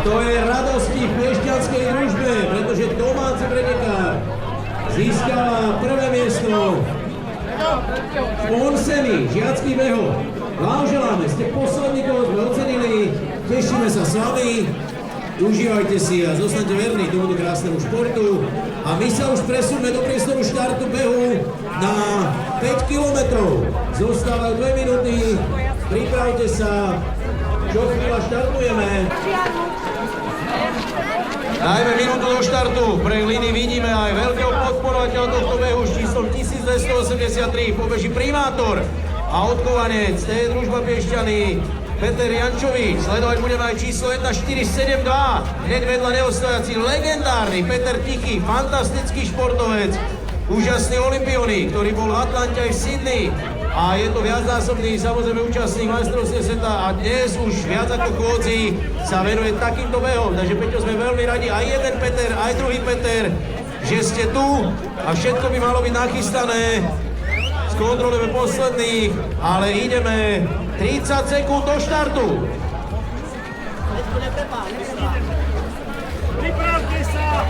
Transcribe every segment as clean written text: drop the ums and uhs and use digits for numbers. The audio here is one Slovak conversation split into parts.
to je radosti v Piešťanskej družbe, pretože domáci pretekár získala prvé miesto v Onseni, žiackých behov. Blahoželáme, ste poslední, koho sme ocenili, tešíme sa s vami, užívajte si a zostaňte verní tomuto krásnemu športu. A my sa už presúme do priestoru štartu behu na 5 kilometrov. Zostávajú 2 minúty, pripravte sa, čo chvíľa štartujeme. Dajme minútu do štartu, pre Liny vidíme aj veľkého podporovateľa tohto behu s číslom 1283, pobeží primátor a odkovanec, to je družba Piešťany, Peter Jančovič. Sledovať budeme aj číslo 1472, hneď vedľa neostojací legendárny Peter Tichý, fantastický športovec, úžasný olympionik, ktorý bol v Atlante aj v Sydney. A je to viacnásobný, samozrejme, účastník majstrovstiev sveta a dnes už viac ako chôdzi sa venuje takýmto behom. Takže Peťo, sme veľmi radi, aj jeden Peter, aj druhý Peter, že ste tu a všetko by malo byť nachystané. Skontrolujeme posledných, ale ideme 30 sekúnd do štartu. Pripravte sa!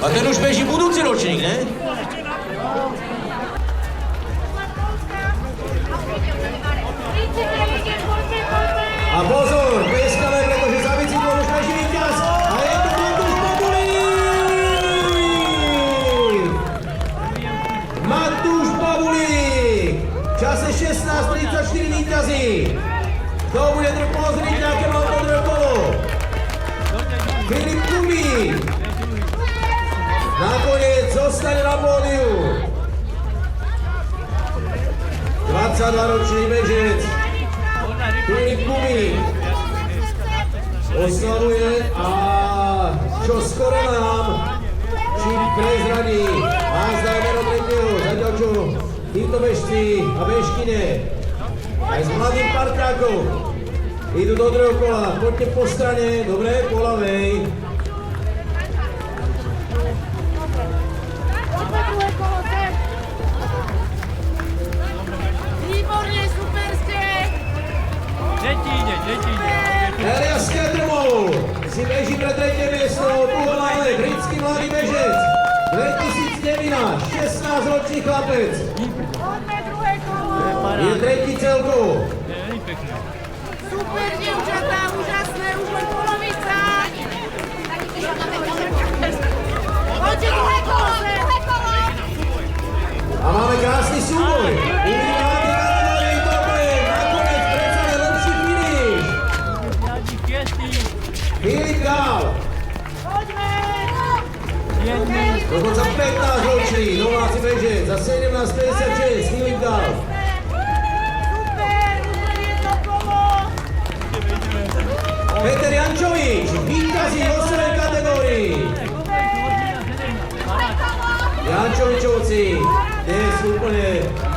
A ten už beží budúci ročník, ne? A pozor, pieskame, pretože za bicyklom už beží víťaz a je to Matúš Pavulík! Matúš Pavulík! V čase 16:34 víťazí. Kto bude pozrieť, aké mal to druhé kolo? Filip Kubík! Nakoniec zostane na pódiu. 22-ročný bežec Filip Kubík oslavuje a čo skoro nám či prezradí a zdá meno tretieho, zatiaľ čo títo bežci a bežkyne aj s mladým parťákom idú do druhého kola. Poďte po strane, dobre, po ľavej. Elias Kedrmov si beží pre tretie miesto, tu máme britský mladý bežec, 2009, 16-ročný chlapec. Je tretí celkovo. Super, dievčatá, úžasné, už len polovica. Poďte druhé kolo. A máme krásny súboj. Filip Král. Dokonca 15-ročný domáci bežec za 17:56 Filip Král. Super, už jedno kolo. Peter Jančovič, víťazí vo svojej kategórii. Jančovičovci, dnes úplne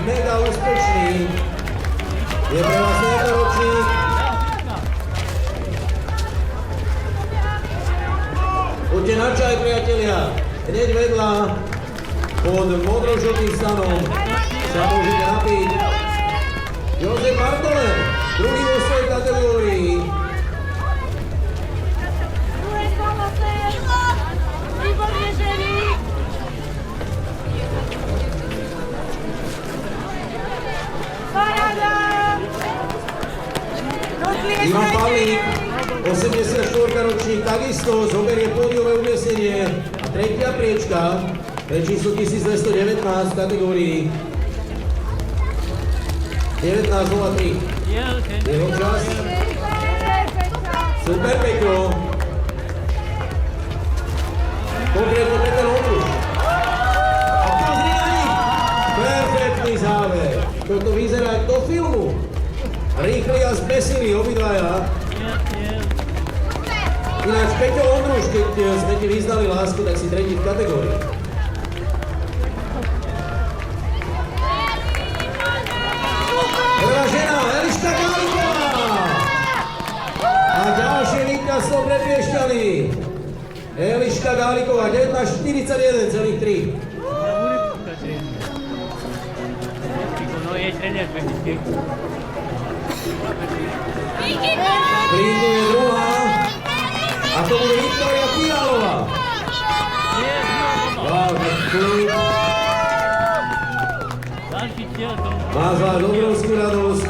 mega úspešný. Je pre vás ročník. Poďte na čaj, priatelia. Hneď vedľa, pod modro-žltým stanom, sa môžete napiť. Jozef Bartolen, druhý vo svojej kategórii. Druhé kolo, výborne, ženy. Paráda. Ivan Pavlík, 84 ročník, takisto zoberie pódiové umiestnenie a tretia priečka, pre číslo 1219 v kategórii 19.03. Jeho čas. Super peklo. Konkrétne Peter Ondruš. A pozri na nich. Perfektný záver. Toto vyzerá do filmu. Rýchli a zbesili obidvaja. Ináč Peťo Ondruš, keď sme ti vyznali lásku, tak si tretí v kategórii. Prvá žena, Eliška Gáliková. A ďalšie víťazstvo pre Piešťany. Eliška Gáliková, 19.41,3. Blinduje druhá. A to bude Viktória Fialová. Wow, tak klid. Má zvlášť obrovskú radosť.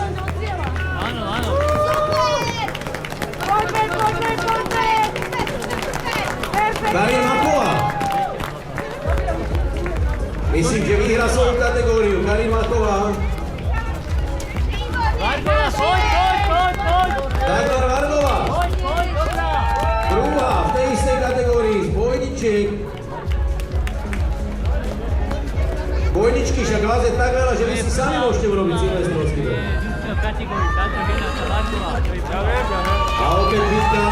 Áno, áno. Karin Machová. Myslím, že vyhrá svoju kategóriu. Karin Machová. Vargová, poď! Dagmar Vargová. Poď, dobrá! Druhá v tej istej kategórii. Bojniček. Bojničky však váze tak veľa, že vy si sami môžete urobiť silvestrovský rok. V kategórii, táto žena sa Vargová. A opäť bitka.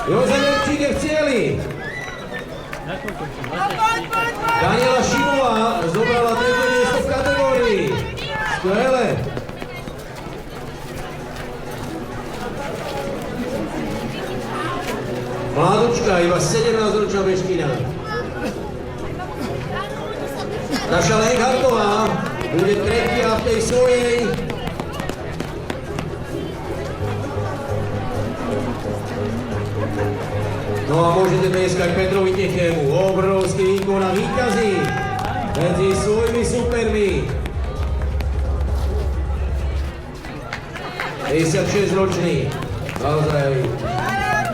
Jozef Lepčík je v cieli. Daniela Šimová zobrala tretie miesto v kategórii. Skvelé. Mládučka, iba 17-ročná bežkyňa. Naša Lenhartová bude tretia v tej svojej. No a môžete tlieskať Petrovi Techému. Obrovský výkon a víťazí medzi svojimi supermi. 56-ročný. Naozaj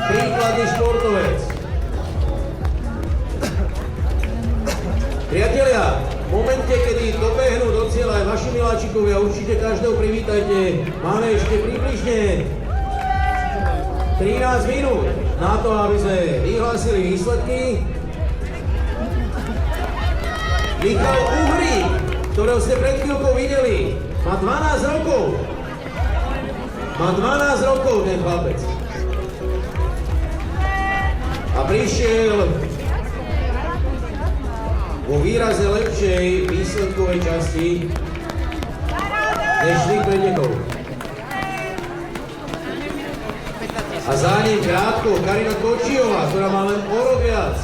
príkladný športovec. Priatelia, v momente, kedy dobehnú do cieľa aj vaši miláčikovia, určite každého privítajte. Máme ešte približne 13 minút na to, aby sme vyhlásili výsledky. Michal Uhrík, ktorého ste pred chvíľkou videli, má 12 rokov. Má 12 rokov ten chlapec. A prišiel vo výraze lepšej výsledkovej časti než tých pretekov. A za ním krátko Karina Kočijová, ktorá má len o rok viac.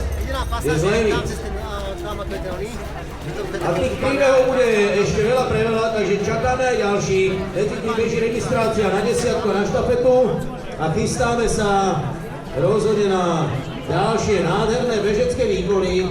Je z Levíc. A tých príbehov bude ešte veľa pre veľa, takže čakáme aj ďalší. Medzi tým beží registrácia na desiatku a na štafetu a chystáme sa rozhodne na ďalšie nádherné bežecké výkony.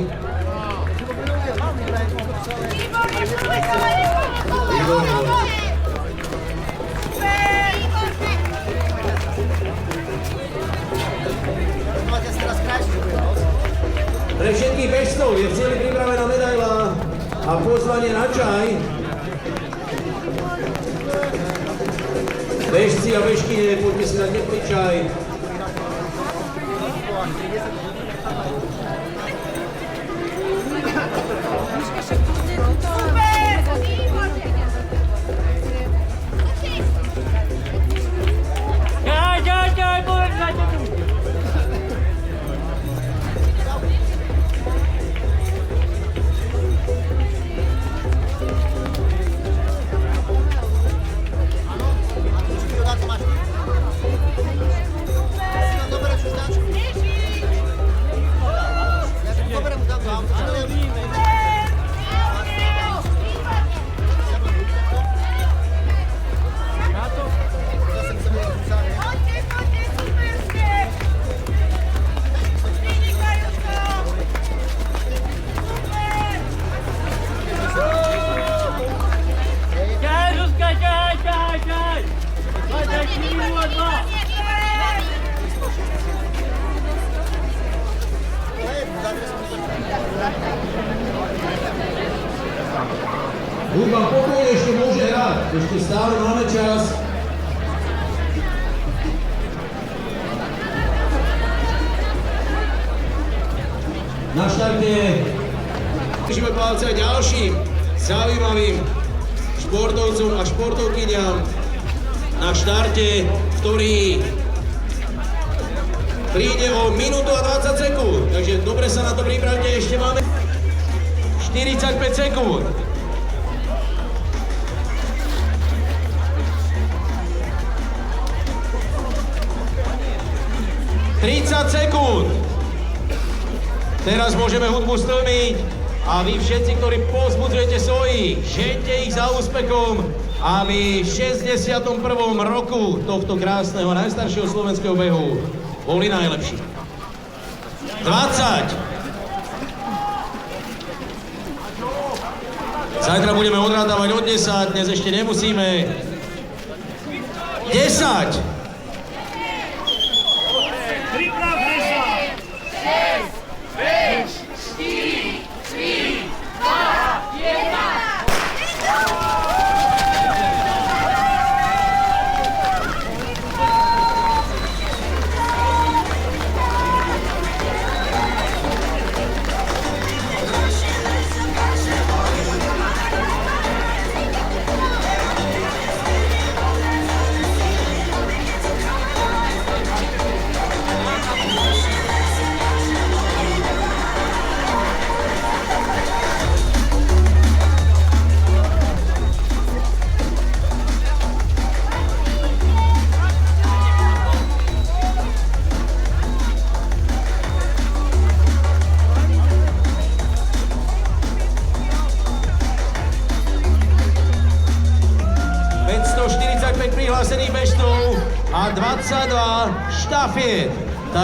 Pre všetkých bežcov je v cieli pripravená medaila a pozvanie na čaj. Bežci a bežkyne, poďte si na teplý čaj. Ďaj, povedz na tebu! Hudba pokojne ešte môže hrať, ešte stále máme čas. Na štarte držíme palce aj ďalším zaujímavým športovcom a športovkyňam na štarte, ktorý príde o minútu a 20 sekúnd. Takže dobre sa na to pripravte, ešte máme 45 sekúnd. sekúnd. Teraz môžeme hudbu stlmiť a vy všetci, ktorí povzbudzujete svojich, žeňte ich za úspechom, aby v 61. roku tohto krásneho najstaršieho slovenského behu boli najlepší. 20. Zajtra budeme odrátavať od 10, dnes ešte nemusíme. 10. Prihlásených bežcov a 22 štafiet.